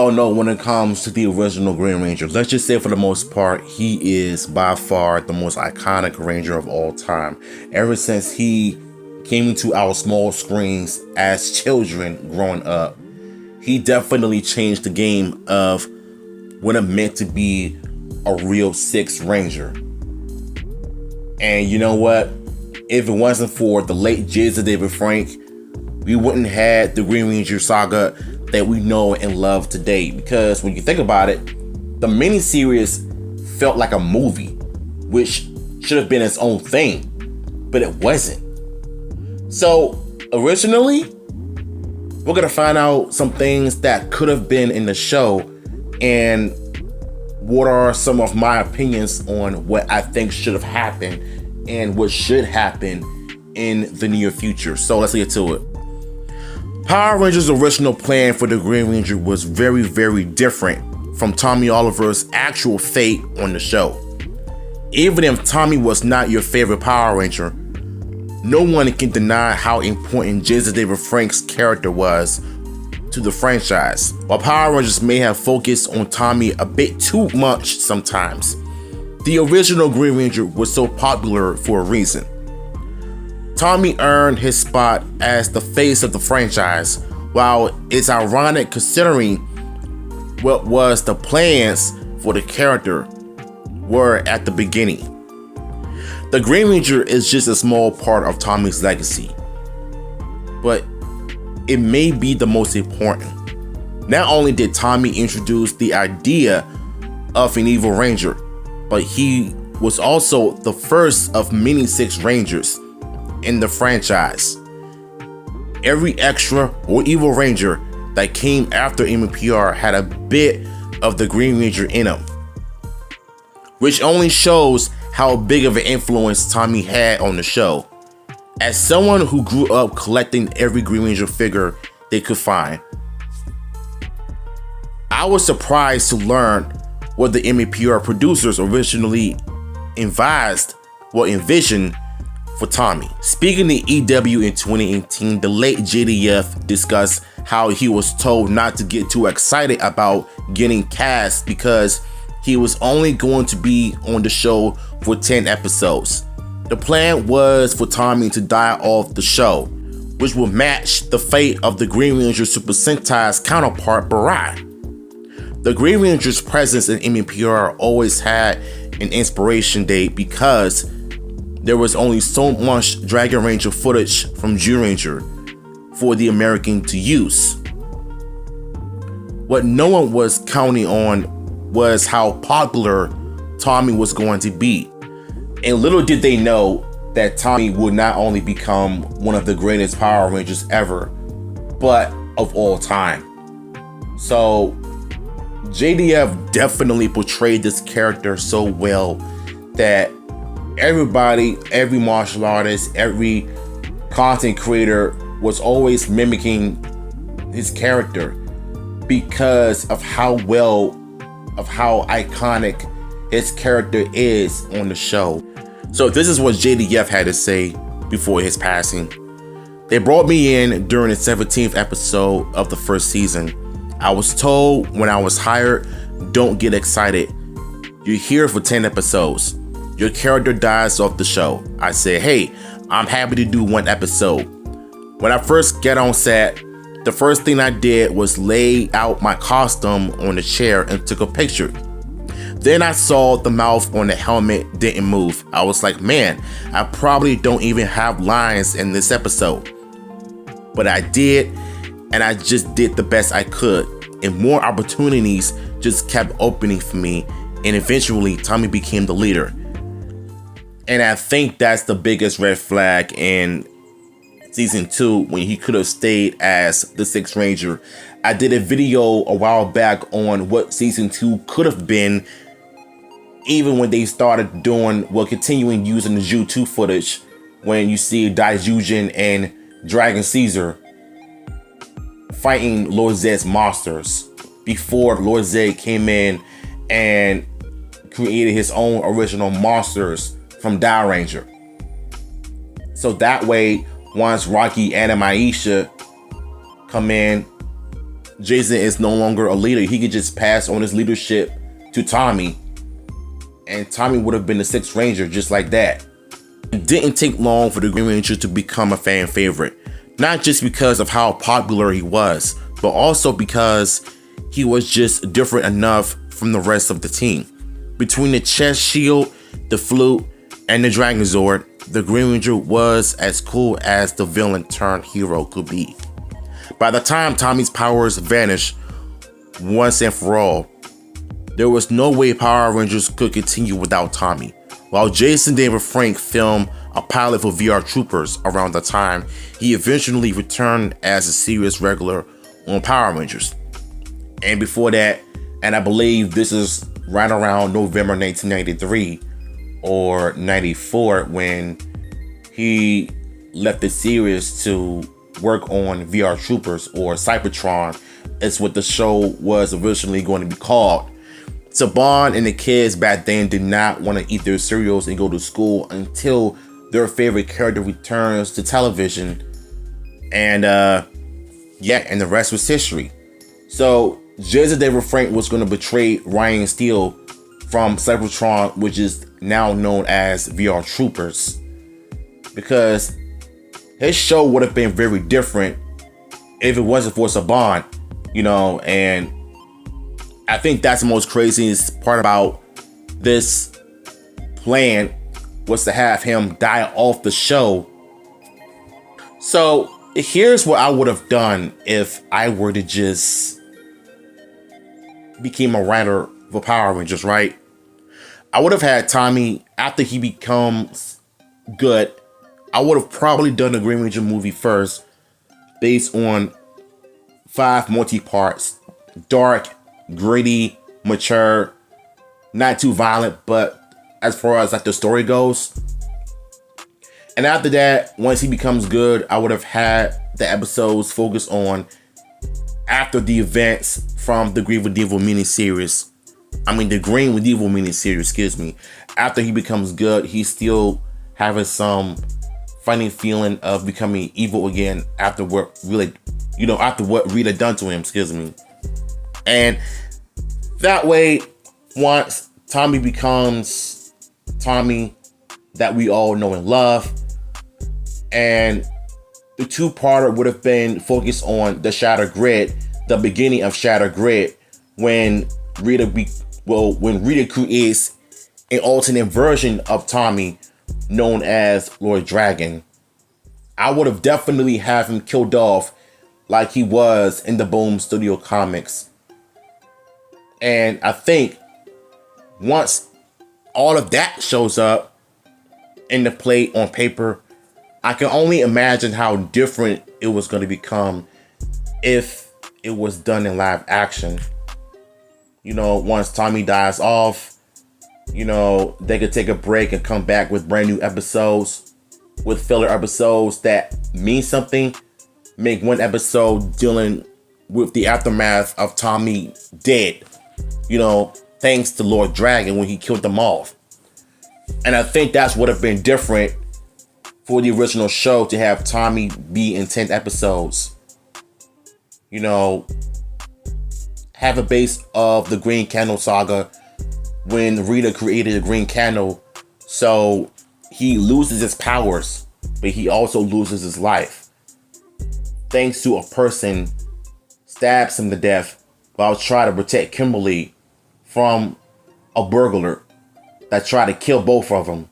Oh no, when it comes to the original Green Ranger, let's just say for the most part, he is by far the most iconic Ranger of all time. Ever since he came into our small screens as children growing up, he definitely changed the game of what it meant to be a real Sixth Ranger. And you know what? If it wasn't for the late Jason David Frank, we wouldn't have the Green Ranger saga that we know and love today. Because when you think about it, the miniseries felt like a movie, which should have been its own thing, but it wasn't. So originally, we're gonna find out some things that could have been in the show and what are some of my opinions on what I think should have happened and what should happen in the near future. So let's get to it. Power Rangers' original plan for the Green Ranger was very, very different from Tommy Oliver's actual fate on the show. Even if Tommy was not your favorite Power Ranger, no one can deny how important Jason David Frank's character was to the franchise. While Power Rangers may have focused on Tommy a bit too much sometimes, the original Green Ranger was so popular for a reason. Tommy earned his spot as the face of the franchise, while it's ironic considering what was the plans for the character were at the beginning. The Green Ranger is just a small part of Tommy's legacy, but it may be the most important. Not only did Tommy introduce the idea of an evil ranger, but he was also the first of many Sixth Rangers in the franchise. Every extra or evil ranger that came after MPR had a bit of the Green Ranger in him, which only shows how big of an influence Tommy had on the show. As someone who grew up collecting every Green Ranger figure they could find, I was surprised to learn what the MPR producers originally envisioned for Tommy. Speaking to EW in 2018, the late JDF discussed how he was told not to get too excited about getting cast because he was only going to be on the show for 10 episodes. The plan was for Tommy to die off the show, which would match the fate of the Green Ranger Super Sentai's counterpart, Barai. The Green Ranger's presence in MPR always had an inspiration date because there was only so much Dragon Ranger footage from Zyuranger for the American to use. What no one was counting on was how popular Tommy was going to be. And little did they know that Tommy would not only become one of the greatest Power Rangers ever, but of all time. So JDF definitely portrayed this character so well that everybody, every martial artist, every content creator was always mimicking his character because of how iconic his character is on the show. So this is what JDF had to say before his passing. They brought me in during the 17th episode of the first season. I was told when I was hired, don't get excited. You're here for 10 episodes. Your character dies off the show. I said, hey, I'm happy to do one episode. When I first got on set, the first thing I did was lay out my costume on the chair and took a picture. Then I saw the mouth on the helmet didn't move. I was like, man, I probably don't even have lines in this episode. But I did, and I just did the best I could. And more opportunities just kept opening for me. And eventually, Tommy became the leader. And I think that's the biggest red flag in season 2 when he could have stayed as the Sixth Ranger. I did a video a while back on what season 2 could have been, even when they started continuing using the Ju 2 footage when you see Daijujin and Dragon Caesar fighting Lord Zed's monsters before Lord Zed came in and created his own original monsters from Dairanger. So that way, once Rocky and Maisha come in, Jason is no longer a leader. He could just pass on his leadership to Tommy, and Tommy would have been the Sixth Ranger just like that. It didn't take long for the Green Ranger to become a fan favorite, not just because of how popular he was, but also because he was just different enough from the rest of the team. Between the chest shield, the flute, and the Dragon Zord, the Green Ranger was as cool as the villain turned hero could be. By the time Tommy's powers vanished once and for all, there was no way Power Rangers could continue without Tommy. While Jason David Frank filmed a pilot for VR Troopers around the time, he eventually returned as a serious regular on Power Rangers. And before that, and I believe this is right around November 1993 or 94, when he left the series to work on VR Troopers, or Cybertron is what the show was originally going to be called. Saban and the kids back then did not want to eat their cereals and go to school until their favorite character returns to television. And and the rest was history. So Jason David Frank was going to betray Ryan Steele from Cybertron, which is now known as VR Troopers, because his show would have been very different if it wasn't for Saban, and I think that's the most craziest part about this plan, was to have him die off the show. So here's what I would have done if I were to just became a writer for Power Rangers, right? I would have had Tommy, after he becomes good, I would have probably done the Green Ranger movie first, based on 5 multi-parts, dark, gritty, mature, not too violent, but as far as like the story goes. And after that, once he becomes good, I would have had the episodes focus on after the events from the Green with Evil miniseries. The Green with Evil miniseries, excuse me. After he becomes good, he's still having some funny feeling of becoming evil again after what Rita done to him, excuse me. And that way, once Tommy becomes Tommy that we all know and love, and the 2-parter would have been focused on the Shattered Grid, the beginning of Shattered Grid, when Rita creates an alternate version of Tommy known as Lord Dragon. I would have definitely have him killed off like he was in the Boom Studio comics. And I think once all of that shows up in the play on paper, I can only imagine how different it was going to become if it was done in live action. Once Tommy dies off, they could take a break and come back with brand new episodes, with filler episodes that mean something. Make one episode dealing with the aftermath of Tommy dead, thanks to Lord Dragon when he killed them off. And I think that's would have been different for the original show, to have Tommy be in 10 episodes. Have a base of the Green Candle saga when Rita created the Green Candle. So he loses his powers, but he also loses his life, thanks to a person stabs him to death while trying to protect Kimberly from a burglar that tried to kill both of them.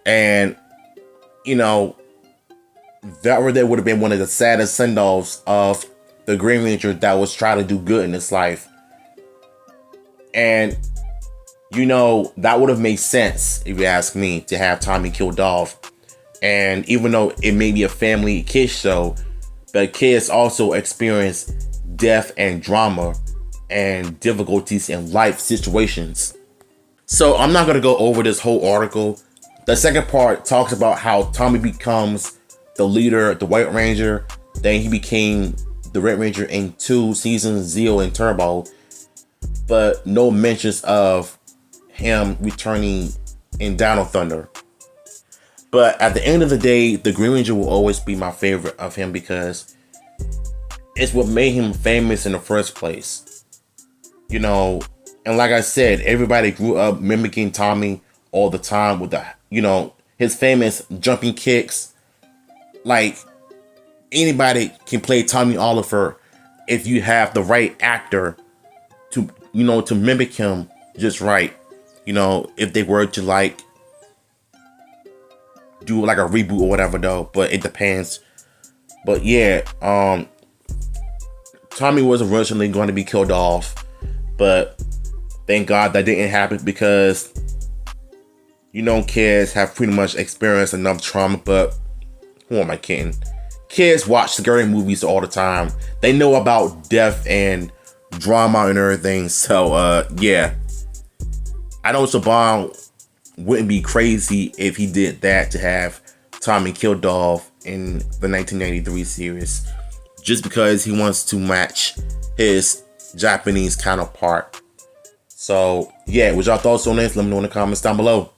And, that would have been one of the saddest send-offs of the Green Ranger that was trying to do good in his life. And, that would have made sense, if you ask me, to have Tommy killed off. And even though it may be a family kids show, but kids also experience death and drama and difficulties in life situations. So I'm not going to go over this whole article. The second part talks about how Tommy becomes the leader, the White Ranger. Then he became the Red Ranger in 2 seasons, Zeo and Turbo. But no mentions of him returning in Dino Thunder. But at the end of the day, the Green Ranger will always be my favorite of him, because it's what made him famous in the first place. You know, and like I said, everybody grew up mimicking Tommy all the time with the, his famous jumping kicks. Like, anybody can play Tommy Oliver if you have the right actor to, to mimic him just right. If they were to like do like a reboot or whatever though, but it depends. But yeah, Tommy was originally going to be killed off, but thank God that didn't happen because, kids have pretty much experienced enough trauma. But who am I kidding? Kids watch scary movies all the time. They know about death and drama and everything. So, yeah. I know Saban wouldn't be crazy if he did that to have Tommy killed off in the 1993 series, just because he wants to match his Japanese counterpart. So, yeah, what's your thoughts on this? Let me know in the comments down below.